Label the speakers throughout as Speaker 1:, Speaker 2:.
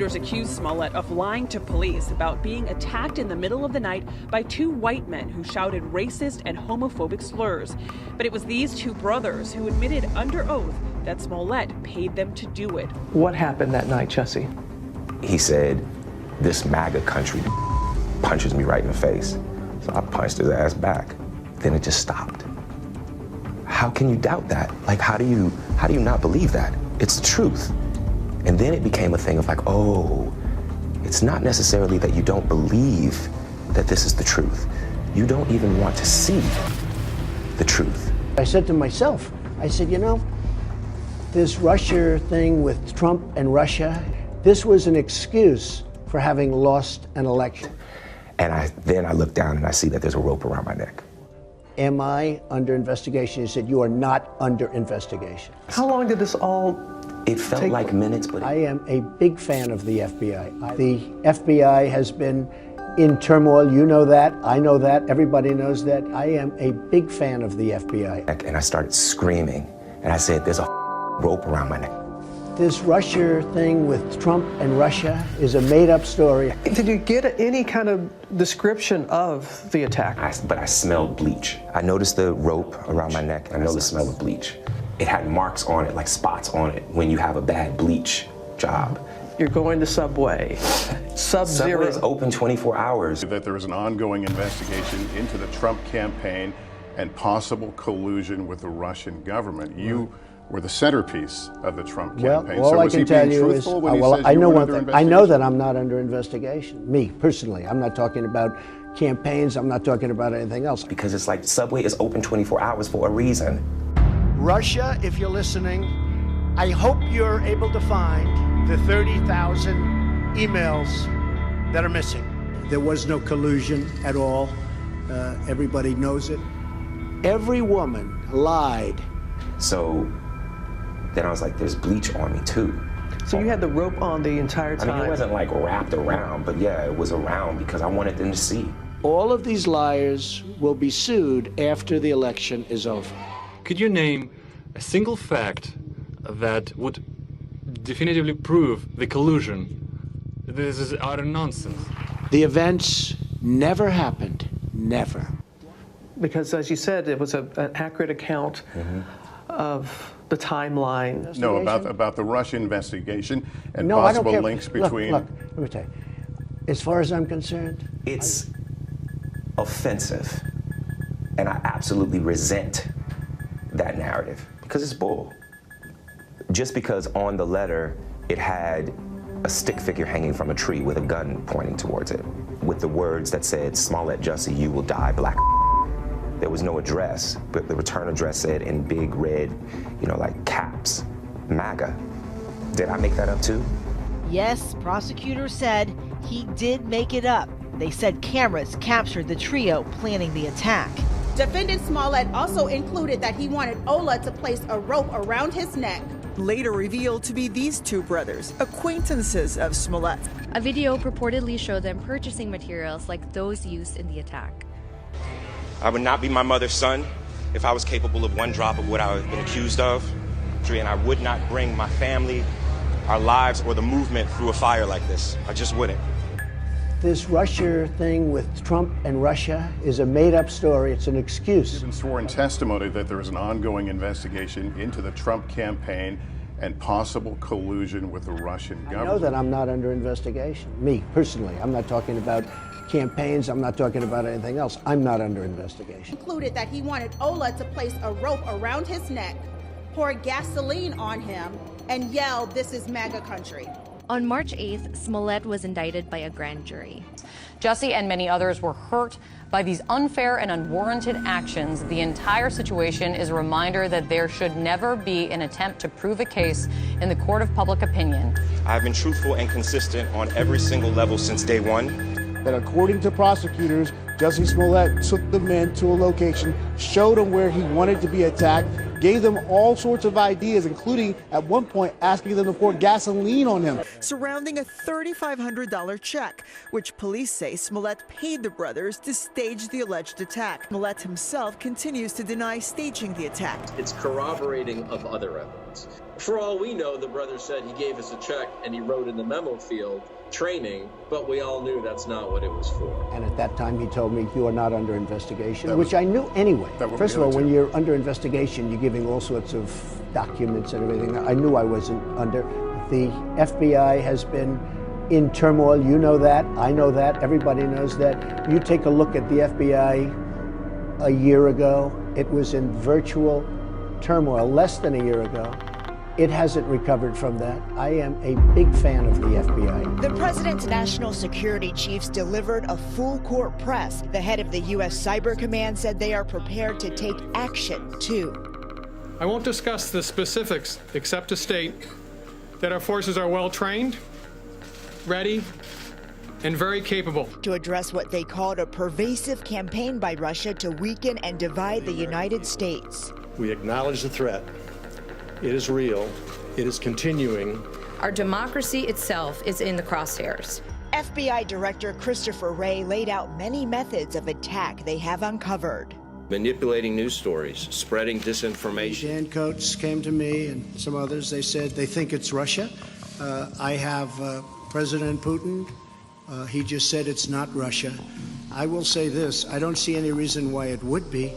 Speaker 1: Prosecutors accused Smollett of lying to police about being attacked in the middle of the night by two white men who shouted racist and homophobic slurs. But it was these two brothers who admitted under oath that Smollett paid them to do it.
Speaker 2: What happened that night, Jesse?
Speaker 3: He said, "This MAGA country punches me right in the face." So I punched his ass back. Then it just stopped. How can you doubt that? Like, how do you not believe that? It's the truth. And then it became a thing of like, oh, it's not necessarily that you don't believe that this is the truth. You don't even want to see the truth.
Speaker 4: I said to myself, I said, you know, this Russia thing with Trump and Russia, this was an excuse for having lost an election.
Speaker 3: And then I look down and I see that there's a rope around my neck.
Speaker 4: Am I under investigation? He said, you are not under investigation.
Speaker 2: How long did this all
Speaker 3: It felt
Speaker 2: take
Speaker 3: like minutes, but
Speaker 4: I am a big fan of the FBI. The FBI has been in turmoil. You know that. I know that. Everybody knows that. I am a big fan of the FBI.
Speaker 3: And I started screaming, and I said, there's a rope around my neck.
Speaker 4: This Russia thing with Trump and Russia is a made-up story.
Speaker 2: Did you get any kind of description of the attack?
Speaker 3: But I smelled bleach. I noticed the rope around my neck. I know the smell of bleach. It had marks on it, like spots on it, when you have a bad bleach job.
Speaker 2: You're going to Subway. Sub-Zero.
Speaker 3: Subway is open 24 hours.
Speaker 5: That there is an ongoing investigation into the Trump campaign and possible collusion with the Russian government. You were the centerpiece of the Trump campaign.
Speaker 4: Well, all
Speaker 5: so
Speaker 4: I
Speaker 5: was
Speaker 4: can
Speaker 5: he
Speaker 4: tell
Speaker 5: being
Speaker 4: you is,
Speaker 5: truthful when he
Speaker 4: well,
Speaker 5: says
Speaker 4: I
Speaker 5: you
Speaker 4: know
Speaker 5: were
Speaker 4: one
Speaker 5: under
Speaker 4: thing. I know
Speaker 5: investigation?
Speaker 4: that I'm not under investigation. Me, personally. I'm not talking about campaigns. I'm not talking about anything else.
Speaker 3: Because it's like Subway is open 24 hours for a reason.
Speaker 4: Russia, if you're listening, I hope you're able to find the 30,000 emails that are missing. There was no collusion at all. Everybody knows it. Every woman lied.
Speaker 3: So then I was like, there's bleach on me too.
Speaker 2: So you had the rope on the entire time?
Speaker 3: I mean, it wasn't like wrapped around, but yeah, it was around because I wanted them to see.
Speaker 4: All of these liars will be sued after the election is over.
Speaker 6: Could you name a single fact that would definitively prove the collusion? This is utter nonsense.
Speaker 4: The events never happened. Never.
Speaker 2: Because, as you said, it was an accurate account of the timeline.
Speaker 5: No, about the Russia investigation and
Speaker 4: No, I don't
Speaker 5: possible
Speaker 4: care.
Speaker 5: links between...
Speaker 4: Look, let me tell you. As far as I'm concerned,
Speaker 3: It's offensive, and I absolutely resent that narrative because it's bull. Just because on the letter it had a stick figure hanging from a tree with a gun pointing towards it, with the words that said, "Smollett Jussie, you will die black." There was no address, but the return address said in big red, like caps, MAGA. Did I make that up too?
Speaker 7: Yes, prosecutors said he did make it up. They said cameras captured the trio planning the attack.
Speaker 8: Defendant Smollett also included that he wanted Ola to place a rope around his neck.
Speaker 9: Later revealed to be these two brothers, acquaintances of Smollett.
Speaker 10: A video purportedly showed them purchasing materials like those used in the attack.
Speaker 11: I would not be my mother's son if I was capable of one drop of what I have been accused of. And I would not bring my family, our lives, or the movement through a fire like this. I just wouldn't.
Speaker 4: this Russia thing with Trump and Russia is a made-up story. It's an excuse.
Speaker 5: You've been sworn testimony that there is an ongoing investigation into the Trump campaign and possible collusion with the Russian government.
Speaker 4: I know that I'm not under investigation. Me, personally. I'm not talking about campaigns. I'm not talking about anything else. I'm not under investigation.
Speaker 8: Included that he wanted Ola to place a rope around his neck, pour gasoline on him, and yell, "This is MAGA country."
Speaker 10: On March 8th, Smollett was indicted by a grand jury.
Speaker 12: Jussie and many others were hurt by these unfair and unwarranted actions. The entire situation is a reminder that there should never be an attempt to prove a case in the court of public opinion.
Speaker 11: I've been truthful and consistent on every single level since day one.
Speaker 13: That according to prosecutors, Jussie Smollett took the men to a location, showed them where he wanted to be attacked, gave them all sorts of ideas, including at one point asking them to pour gasoline on him.
Speaker 9: Surrounding a $3,500 check, which police say Smollett paid the brothers to stage the alleged attack. Smollett himself continues to deny staging the attack.
Speaker 14: It's corroborating of other evidence. For all we know, the brother said he gave us a check and he wrote in the memo field, training, but we all knew that's not what it was for.
Speaker 4: And at that time, he told me, you are not under investigation, which I knew anyway. First of all, when you're under investigation, you're giving all sorts of documents and everything. I knew I wasn't under. The FBI has been in turmoil. You know that. I know that. Everybody knows that. You take a look at the FBI a year ago. It was in virtual turmoil less than a year ago. It hasn't recovered from that. I am a big fan of the FBI.
Speaker 15: The president's national security chiefs delivered a full court press. The head of the U.S. Cyber Command said they are prepared to take action, too.
Speaker 16: I won't discuss the specifics, except to state that our forces are well trained, ready, and very capable.
Speaker 15: To address what they called a pervasive campaign by Russia to weaken and divide the United States.
Speaker 17: We acknowledge the threat. It is real. It is continuing.
Speaker 18: Our democracy itself is in the crosshairs.
Speaker 15: FBI Director Christopher Wray laid out many methods of attack they have uncovered.
Speaker 14: Manipulating news stories, spreading disinformation.
Speaker 4: Dan Coates came to me and some others. They said they think it's Russia. I have President Putin. He just said it's not Russia. I will say this. I don't see any reason why it would be.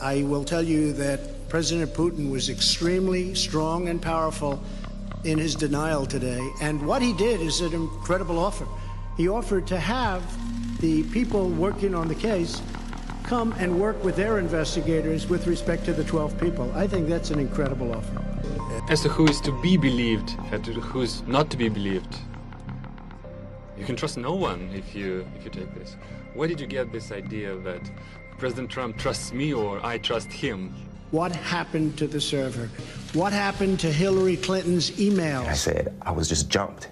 Speaker 4: I will tell you that President Putin was extremely strong and powerful in his denial today. And what he did is an incredible offer. He offered to have the people working on the case come and work with their investigators with respect to the 12 people. I think that's an incredible offer.
Speaker 6: As to who is to be believed and to who is not to be believed, you can trust no one if you take this. Where did you get this idea that President Trump trusts me or I trust him?
Speaker 4: What happened to the server? What happened to Hillary Clinton's emails?
Speaker 3: I said, I was just jumped.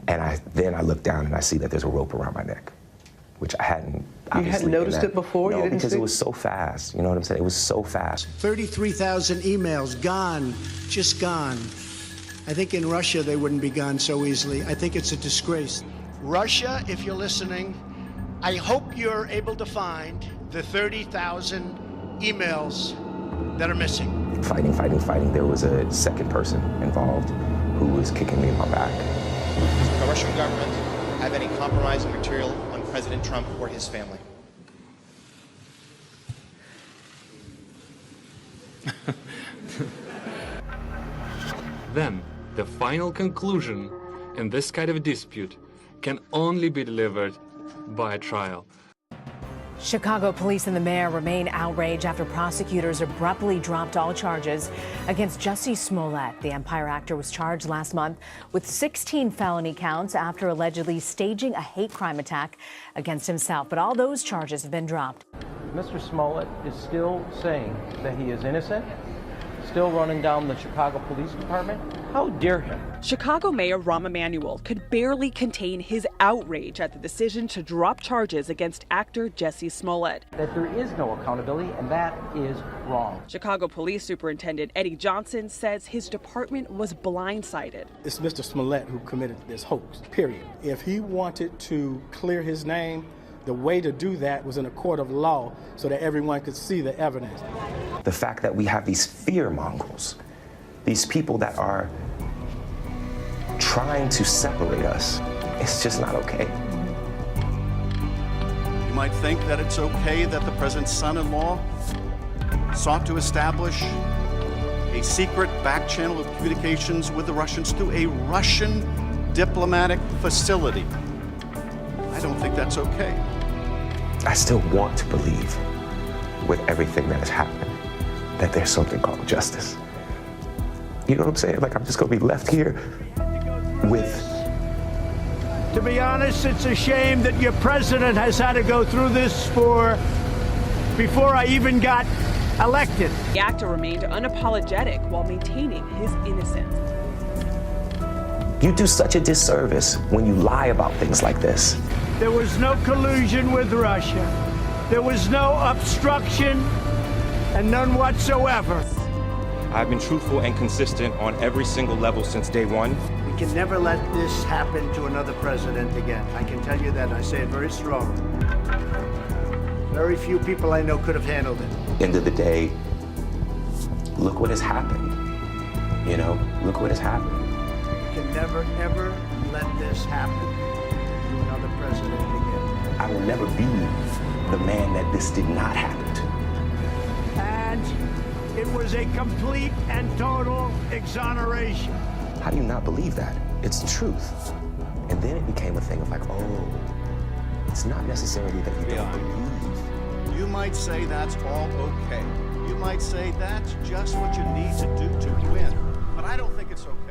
Speaker 3: And then I looked down and I see that there's a rope around my neck, which I hadn't.
Speaker 2: You hadn't noticed it before?
Speaker 3: No,
Speaker 2: you didn't
Speaker 3: because
Speaker 2: see?
Speaker 3: It was so fast. You know what I'm saying? It was so fast.
Speaker 4: 33,000 emails gone, just gone. I think in Russia they wouldn't be gone so easily. I think it's a disgrace. Russia, if you're listening, I hope you're able to find the 30,000 emails that are missing.
Speaker 3: Fighting. There was a second person involved who was kicking me in my back.
Speaker 19: Does the Russian government have any compromising material on President Trump or his family?
Speaker 6: Then, the final conclusion in this kind of a dispute can only be delivered by a trial.
Speaker 20: Chicago police and the mayor remain outraged after prosecutors abruptly dropped all charges against Jussie Smollett. The Empire actor was charged last month with 16 felony counts after allegedly staging a hate crime attack against himself. But all those charges have been dropped.
Speaker 21: Mr. Smollett is still saying that he is innocent, still running down the Chicago Police Department. How dare him?
Speaker 1: Chicago Mayor Rahm Emanuel could barely contain his outrage at the decision to drop charges against actor Jussie Smollett.
Speaker 21: That there is no accountability, and that is wrong.
Speaker 1: Chicago Police Superintendent Eddie Johnson says his department was blindsided.
Speaker 22: It's Mr. Smollett who committed this hoax, period. If he wanted to clear his name, the way to do that was in a court of law so that everyone could see the evidence.
Speaker 3: The fact that we have these fear mongers, these people that are trying to separate us, it's just not okay.
Speaker 23: You might think that it's okay that the president's son-in-law sought to establish a secret back channel of communications with the Russians through a Russian diplomatic facility. I don't think that's okay.
Speaker 3: I still want to believe, with everything that has happened, that there's something called justice. You know what I'm saying? Like, I'm just gonna be left here with...
Speaker 4: To be honest, it's a shame that your president has had to go through this before I even got elected.
Speaker 1: The actor remained unapologetic while maintaining his innocence.
Speaker 3: You do such a disservice when you lie about things like this.
Speaker 4: There was no collusion with Russia. There was no obstruction and none whatsoever.
Speaker 11: I've been truthful and consistent on every single level since day one.
Speaker 4: We can never let this happen to another president again. I can tell you that. I say it very strongly. Very few people I know could have handled it.
Speaker 3: End of the day, look what has happened. You know, look what has happened.
Speaker 4: We can never, ever let this happen to another president again.
Speaker 3: I will never be the man that this did not happen to.
Speaker 4: And it was a complete and total exoneration.
Speaker 3: How do you not believe that? It's the truth. And then it became a thing of like, oh, it's not necessarily that you don't believe.
Speaker 23: You might say that's all okay. You might say that's just what you need to do to win. But I don't think it's okay.